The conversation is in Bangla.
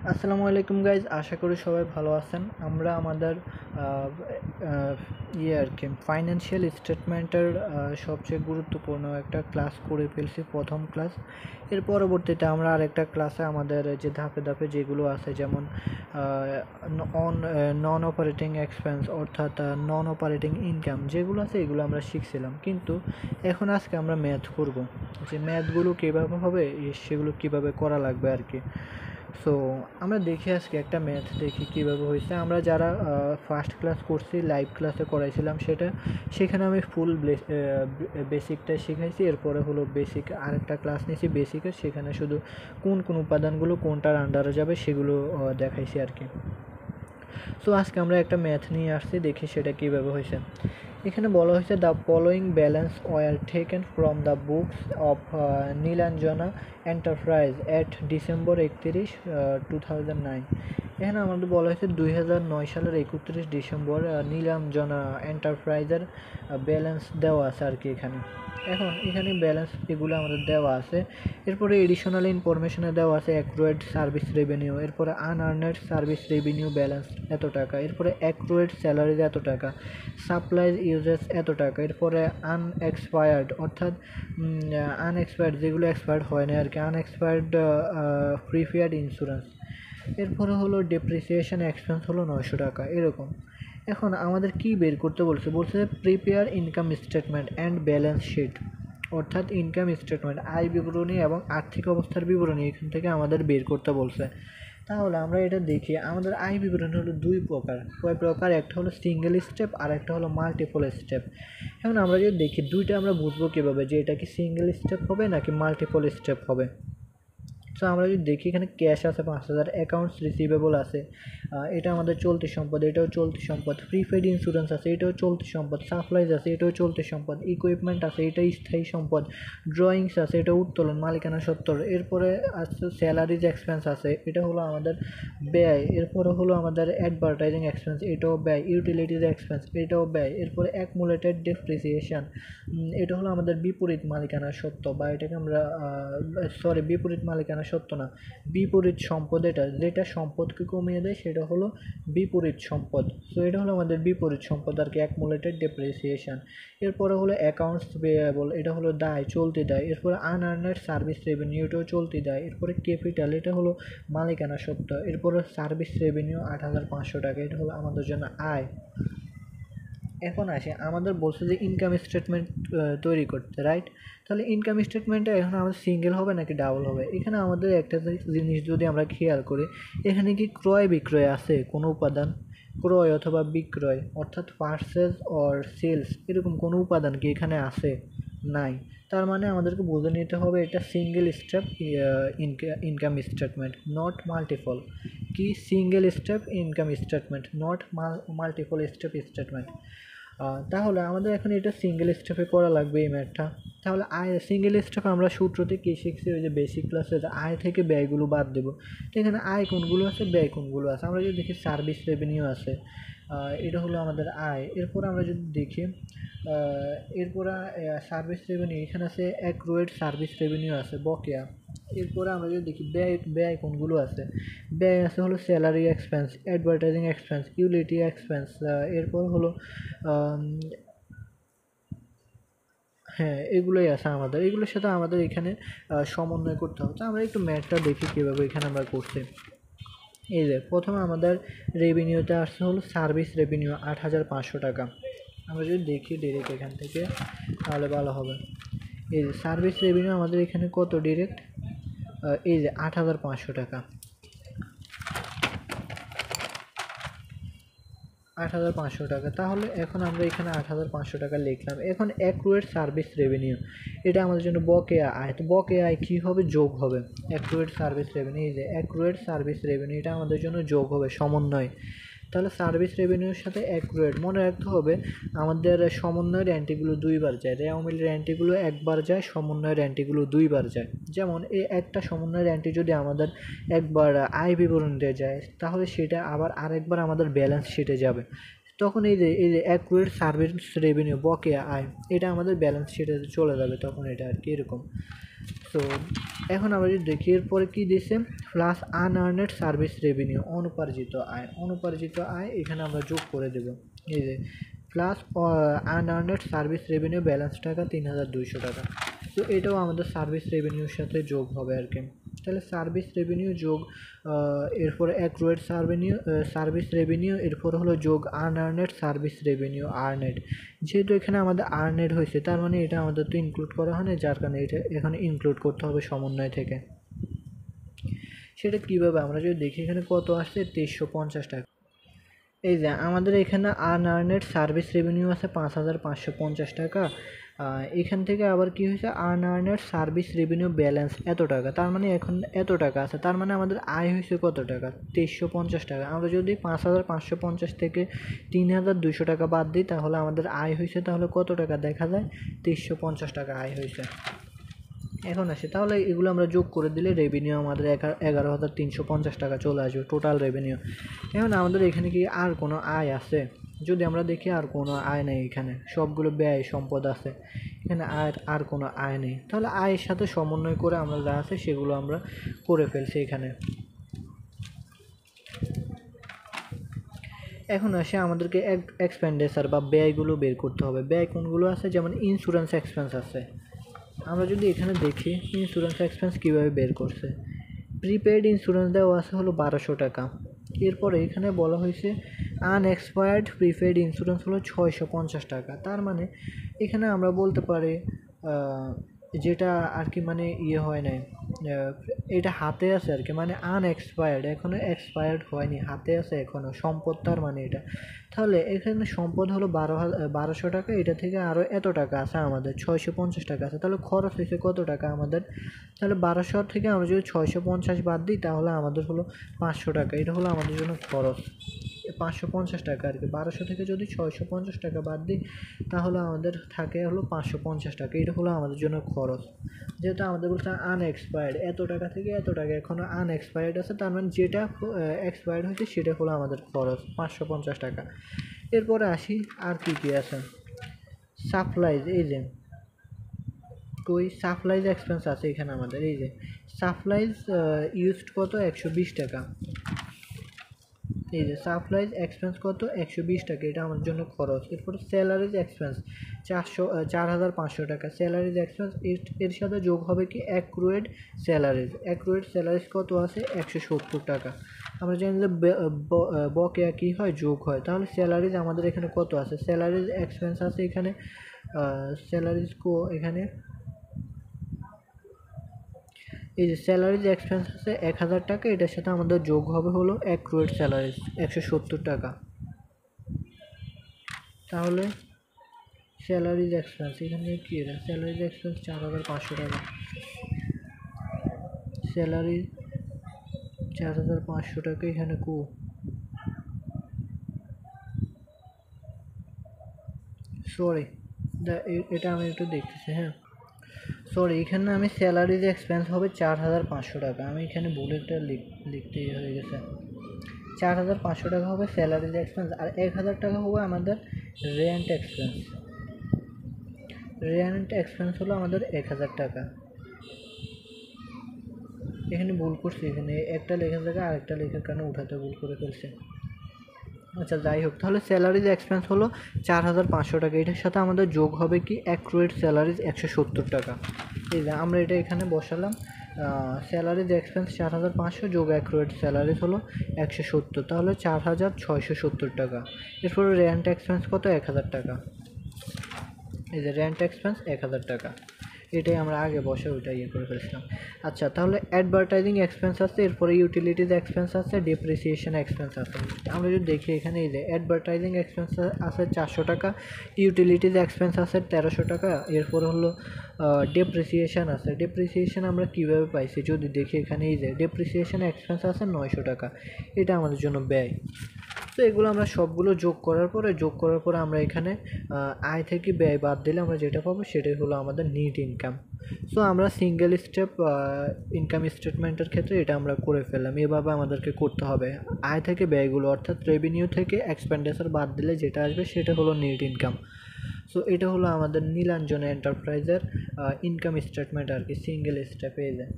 আসসালামু আলাইকুম গাইজ, আশা করি সবাই ভালো আছেন। আমরা আমাদের আর কি ফাইন্যান্সিয়াল স্টেটমেন্টের সবচেয়ে গুরুত্বপূর্ণ একটা ক্লাস করে ফেলছি, প্রথম ক্লাস। এর পরবর্তীতে আমরা আরেকটা ক্লাসে আমাদের যে ধাপে ধাপে যেগুলো আছে, যেমন নন অপারেটিং এক্সপেন্স অর্থাৎ নন অপারেটিং ইনকাম যেগুলো আছে এগুলো আমরা শিখছিলাম। কিন্তু এখন আজকে আমরা ম্যাথ করব, যে ম্যাথগুলো কীভাবে হবে সেগুলো কীভাবে করা লাগবে আর কি। সো আমরা দেখি আজকে একটা ম্যাথ দেখি কীভাবে হয়েছে। আমরা যারা ফার্স্ট ক্লাস করছি, লাইভ ক্লাসে করাইছিলাম, সেখানে আমি ফুল বেসিকটা শিখাইছি। এরপরে হলো বেসিক আরেকটা ক্লাস নিয়েছি বেসিকের, সেখানে শুধু কোন কোন উপাদানগুলো কোনটার আন্ডারে যাবে সেগুলো দেখাইছি আর কি। সো আজকে আমরা একটা ম্যাথ নিয়ে আসছি, দেখি সেটা কীভাবে হয়েছে। এখানে বলা হয়েছে the following balance were taken from the books of Nilanjana enterprise at December 31, 2009। এখানে আমাদের বলা হয়েছে 2009 সালের 31 ডিসেম্বর নীলাঞ্জনা এন্টারপ্রাইজের ব্যালেন্স দেওয়া আছে আর কি। এখানে ব্যালেন্স এগুলো আমাদের দেওয়া আছে। এরপরে এডিশনাল ইনফরমেশনে দেওয়া আছে অ্যাক্রুয়েড সার্ভিস রেভিনিউ, এরপরে আনআর্নেড সার্ভিস রেভিনিউ ব্যালেন্স এত টাকা, এরপরে অ্যাক্রুয়েড স্যালারিজ এত টাকা, সাপ্লাইজ ইউজেস এত টাকা, এরপরে আনএক্সপায়ার্ড অর্থাৎ আনএক্সপায়ার্ড যেগুলো এক্সপায়ার্ড হয় না আর কি, আনএক্সপায়ার্ড প্রিপেয়ার্ড ইন্স্যুরেন্স, এরপরে হলো ডেপ্রিসিয়েশন এক্সপেন্স হলো 900 টাকা এরকম। এখন আমাদের কি বের করতে বলছে prepare income statement and balance sheet, অর্থাৎ ইনকাম স্টেটমেন্ট আয় বিবরণী এবং আর্থিক অবস্থার বিবরণী এখান থেকে আমাদের বের করতে বলছে। তাহলে আমরা এটা দেখি, আমাদের আয় বিবরণী হলো দুই প্রকার। কয় প্রকার? একটা হলো সিঙ্গেল স্টেপ আর একটা হলো মাল্টিপল স্টেপ। এখন আমরা যদি দেখি দুইটা আমরা বুঝবো কীভাবে যে এটা কি সিঙ্গেল স্টেপ হবে নাকি মাল্টিপল স্টেপ হবে। সো আমরা যদি দেখি এখানে ক্যাশ আছে 5000, অ্যাকাউন্টস রিসিভেবল আছে, এটা আমাদের চলতি সম্পদ, এটাও চলতি সম্পদ, প্রিপেড ইন্স্যুরেন্স আছে, এটাও চলতি সম্পদ, সাপ্লাইজ আছে, এটাও চলতি সম্পদ, ইকুইপমেন্ট আছে, এটা স্থায়ী সম্পদ, ড্রয়িংস আছে, এটা উত্তোলন মালিকানা সত্ত্বর, এরপরে আছে স্যালারিজ এক্সপেন্স আছে, এটা হলো আমাদের ব্যয়, এরপরে হলো আমাদের অ্যাডভার্টাইজিং এক্সপেন্স, এটাও ব্যয়, ইউটিলিটিজ এক্সপেন্স, এটাও ব্যয়, এরপরে অ্যাকুমুলেটেড ডেপ্রিসিয়েশন, এটা হলো আমাদের বিপরীত মালিকানা সত্ত্ব, বা এটাকে আমরা বিপরীত মালিকানা সত্ত্ব না, বিপরীত সম্পদ, যেটা সম্পদকে কমিয়ে দেয় সেটা হলো বিপরীত সম্পদ। সো এটা হলো আমাদের বিপরীত সম্পদ আর কি, অ্যাকুমুলেটেড ডেপ্রিসিয়েশন। এরপরে হলো অ্যাকাউন্টস পেয়েবল, এটা হলো দায়, চলতি দায়। এরপরে আনআর্নেড সার্ভিস রেভিনিউ, এটাও চলতি দায়। এরপরে ক্যাপিটাল, এটা হলো মালিকানা সত্ত্ব। এরপরে সার্ভিস রেভিনিউ 8500 টাকা, এটা হলো আমাদের জন্য আয়। এখন আসে আমাদের বলছে যে ইনকাম স্টেটমেন্ট তৈরি করতে, রাইট? তাহলে ইনকাম স্টেটমেন্টটা এখন আমাদের সিঙ্গেল হবে নাকি ডাবল হবে? এখানে আমাদের একটা জিনিস যদি আমরা খেয়াল করি, এখানে কি ক্রয় বিক্রয় আছে কোনো উপাদান? ক্রয় অথবা বিক্রয় অর্থাৎ পারচেজ অর সেলস এরকম কোনো উপাদান কি এখানে আছে? নাই। তার মানে আমাদেরকে বুঝে নিতে হবে এটা single step income statement, not multiple. কি single step income statement, not multiple step statement. তাহলে আমাদের এখন এটা সিঙ্গেল স্টেপে করা লাগবে এই ম্যাথটা। তাহলে আয় সিঙ্গেল স্টেপ আমরা সূত্রতে কী শিখছি, ওই যে বেসিক ক্লাসে আয় থেকে ব্যয়গুলো বাদ দেবো। তো এখানে আয় কোনগুলো আছে, ব্যয় কোনগুলো আছে। আমরা যদি দেখি সার্ভিস রেভিনিউ আছে, এটা হলো আমাদের আয়। এরপর আমরা যদি দেখি এরপরে সার্ভিস রেভিনিউ, এখানে আছে অ্যাক্রুয়েড সার্ভিস রেভিনিউ আছে, বকেয়া। এরপরে আমরা যদি দেখি ব্যয় কোনগুলো আছে, ব্যয় আছে হলো salary expense, advertising expense, utility expense, এরপর হলো এগুলোই আছে আমাদের। এগুলোর সাথে আমাদের এখানে সমন্বয় করতে হবে। তো আমরা একটু ম্যাথটা দেখি কীভাবে এখানে আমরা করছি। এই যে প্রথমে আমাদের রেভিনিউতে আসছে হলো সার্ভিস রেভিনিউ 8500 টাকা। আমরা যদি দেখি ডিরেক্ট এখান থেকে তাহলে ভালো হবে। এই যে সার্ভিস রেভিনিউ আমাদের এখানে কত ডিরেক্ট, এই যে 8500 টাকা, 8500 টাকা। তাহলে এখন আমরা এখানে 8500 টাকা লিখলাম। এখন অ্যাক্রুয়েড সার্ভিস রেভিনিউ, এটা আমাদের জন্য বকেয়া আয়। তো বকেয়া আয় কী হবে, যোগ হবে। অ্যাক্রুয়েড সার্ভিস রেভিনিউ, এই যে অ্যাক্রুয়েড সার্ভিস রেভিনিউ, এটা আমাদের জন্য যোগ হবে, সমন্বয়। তাহলে সার্ভিস রেভিনিউর সাথে অ্যাক্রুয়েড মনে রাখতে হবে, আমাদের সমন্বয়ের এন্ট্রিগুলো দুইবার যায়, রেওয়া মিলের এন্ট্রিগুলো একবার যায়, সমন্বয়ের এন্ট্রিগুলো দুইবার যায়। যেমন এই একটা সমন্বয়ের এন্ট্রি যদি আমাদের একবার আয় বিবরণীতে যায়, তাহলে সেটা আবার আরেকবার আমাদের ব্যালেন্স শিটে যাবে। তখন এই যে অ্যাক্রুয়েড সার্ভিস রেভিনিউ, বকেয়া আয়, এটা আমাদের ব্যালেন্স শিটে চলে যাবে তখন, এটা আর কি এরকম। সো এখন আমরা যদি দেখি এরপরে কী দিয়েছে, প্লাস আনআর্নেড সার্ভিস রেভিনিউ, অনুপার্জিত আয় এখানে আমরা যোগ করে দেব। এই যে প্লাস আনআর্নেড সার্ভিস রেভিনিউ ব্যালেন্স টাকা ৩,২০০ টাকা। তো এটাও আমাদের সার্ভিস রেভিনিউর সাথে যোগ হবে আর কি। তাহলে সার্ভিস রেভিনিউ যোগ এরপরে অ্যাক্রুয়েড সার্ভিস রেভিনিউ, এরপর হলো যোগ আনআর্নেড সার্ভিস রেভিনিউ আর্নেড। যেহেতু এখানে আমাদের আর্নেড হয়েছে তার মানে এটা আমাদের তো ইনক্লুড করা হয় না, যার কারণে এটা এখানে ইনক্লুড করতে হবে সমন্বয় থেকে। সেটা কীভাবে আমরা যদি দেখি এখানে কত আসছে 2350 টাকা। এই যে আমাদের এখানে আনআর্নেড সার্ভিস রেভিনিউ আছে 5,550 টাকা। এখান থেকে আবার কি হয়েছে, আনআর্নেড সার্ভিস রেভিনিউ ব্যালেন্স এত টাকা, তার মানে এখন এত টাকা আছে, তার মানে আমাদের আয় হয়েছে কত টাকা, 2350 টাকা। আমরা যদি 5,550 থেকে 3,200 টাকা বাদ দিই তাহলে আমাদের আয় হয়েছে, তাহলে কত টাকা দেখা যায়, 2350 টাকা আয় হয়েছে। এখন আসে তাহলে এগুলো আমরা যোগ করে দিলে রেভিনিউ আমাদের 11,350 টাকা চলে আসবে টোটাল রেভিনিউ। এখন আমাদের এখানে কি আর কোনো আয় আছে, যদি আমরা দেখি আর কোনো আয় নেই, এখানে সবগুলো ব্যয় সম্পদ আছে, এখানে আর কোনো আয় নেই। তাহলে আয়ের সাথে সমন্বয় করে আমরা যা আছে সেগুলো আমরা করে ফেলছি এখানে। এখন আসে আমাদেরকে এক্সপেন্ডিচার বা ব্যয়গুলো বের করতে হবে। ব্যয় কোনগুলো আছে, যেমন ইন্স্যুরেন্স এক্সপেন্স আছে। আমরা যদি এখানে দেখি ইন্স্যুরেন্স এক্সপেন্স কীভাবে বের করছে, প্রিপেড ইন্স্যুরেন্স দেওয়া আছে হলো 1200 টাকা। এরপরে এখানে বলা হয়েছে আনএক্সপায়ার্ড প্রিপেড ইন্স্যুরেন্স হলো 650 টাকা। তার মানে এখানে আমরা বলতে পারি যেটা আর কি মানে হয় নাই, এটা হাতে আছে আর কি, মানে আনএক্সপায়ার্ড, এখনও এক্সপায়ার্ড হয়নি, হাতে আছে এখনও সম্পদ, তার মানে এটা। তাহলে এখানে সম্পদ হলো 1200 টাকা, এটা থেকে আরও এত টাকা আছে আমাদের 650 টাকা আছে। তাহলে খরচ হয়েছে কত টাকা আমাদের, তাহলে 1200 থেকে আমরা যদি 650 বাদ দিই তাহলে আমাদের হলো 500 টাকা। এটা হলো আমাদের জন্য খরচ, 550 টাকা আর কি। 1200 থেকে যদি 650 টাকা বাদ দিই তাহলে আমাদের থাকে হলো 550 টাকা। এটা হলো আমাদের জন্য খরচ। যেহেতু আমাদের বলছে আনএক্সপায়ার্ড, এত টাকা থেকে এত টাকা এখনও আনএক্সপায়ার্ড আছে, তার মানে যেটা এক্সপায়ার্ড হয়েছে সেটা হলো আমাদের খরচ 550 টাকা। এরপরে আসি আর কী কী আছে, সাপ্লাইজ, এই যে সাপ্লাইজ এক্সপেন্স আছে এখানে আমাদের। এই যে সাপ্লাইজ ইউজড কত, 120 টাকা। এই যে সাপ্লাইজ এক্সপেন্স কত, 120 টাকা, এটা আমার জন্য খরচ। এরপরে স্যালারিজ এক্সপেন্স 4,500 টাকা। স্যালারিজ এক্সপেন্স এর সাথে যোগ হবে কি অ্যাক্রুয়েড স্যালারিজ কত আছে, 170 টাকা। আমরা জানি যে বকেয়া কী হয়, যোগ হয়। তাহলে স্যালারিজ আমাদের এখানে কত আছে, স্যালারিজ এক্সপেন্স আছে এখানে, এখানে এই যে স্যালারিজ এক্সপেন্স আছে 1000 টাকা, এটার সাথে আমাদের যোগ হবে হলো অ্যাক্রুয়েড স্যালারিজ 170 টাকা। তাহলে স্যালারিজ এক্সপেন্স এখানে কি, স্যালারিজ এক্সপেন্স 4,500 টাকা, স্যালারি 4,500 টাকা এখানে সরি এটা আমি একটু দেখতেছি, হ্যাঁ সরি, এখানে আমি স্যালারিজ এক্সপেন্স হবে 4,500 টাকা, আমি এখানে ভুল একটা লিখতে হয়ে গেছে। 4,500 টাকা হবে স্যালারিজ এক্সপেন্স, আর 1,000 টাকা হবে আমাদের রেন্ট এক্সপেন্স হলো আমাদের 1,000 টাকা। এখানে ভুল করছি, এখানে একটা লেখার জায়গায় আরেকটা লেখার কারণে উঠাতে ভুল করে ফেলছে। আচ্ছা যাই হোক, তাহলে স্যালারিজ এক্সপেন্স হলো 4,500 টাকা, এটার সাথে আমাদের যোগ হবে কি অ্যাক্রুয়েড স্যালারিজ 170 টাকা। এই যে আমরা এটা এখানে বসালাম, স্যালারিজ এক্সপেন্স 4,500 যোগ অ্যাক্রুয়েড স্যালারিজ হলো 170, তাহলে 4,670 টাকা। এরপরে রেন্ট এক্সপেন্স কত, 1,000 টাকা। এই যে রেন্ট এক্সপেন্স 1,000 টাকা, এটাই আমরা আগে বসে ওইটা করে ফেলছিলাম। আচ্ছা তাহলে অ্যাডভার্টাইজিং এক্সপেন্স আছে, এরপরে ইউটিলিটিজ এক্সপেন্স আছে, ডেপ্রিসিয়েশন এক্সপেন্স আছে। আমরা যদি দেখি এখানে এই যে অ্যাডভার্টাইজিং এক্সপেন্স আছে 400 টাকা, ইউটিলিটিজ এক্সপেন্স আছে 1,300 টাকা, এরপর হলো ডেপ্রিসিয়েশন আছে। ডেপ্রিসিয়েশন আমরা কীভাবে পাইছি যদি দেখি এখানে, এই যে ডেপ্রিসিয়েশন এক্সপেন্স আছে 900 টাকা, এটা আমাদের জন্য ব্যয়। তো এগুলো আমরা সবগুলো যোগ করার পরে আমরা এখানে আয় থেকে ব্যয় বাদ দিলে আমরা যেটা পাবো সেটাই হলো আমাদের নিট ইনকাম। সো আমরা সিঙ্গেল স্টেপ ইনকাম স্টেটমেন্টের ক্ষেত্রে এটা আমরা করে ফেললাম। এভাবে আমাদেরকে করতে হবে, আয় থেকে ব্যয়গুলো অর্থাৎ রেভিনিউ থেকে এক্সপেন্ডিচার বাদ দিলে যেটা আসবে সেটা হলো নিট ইনকাম। সো এটা হলো আমাদের নীলাঞ্জন এন্টারপ্রাইজের ইনকাম স্টেটমেন্ট আর কি সিঙ্গেল স্টেপে পেয়ে যায়।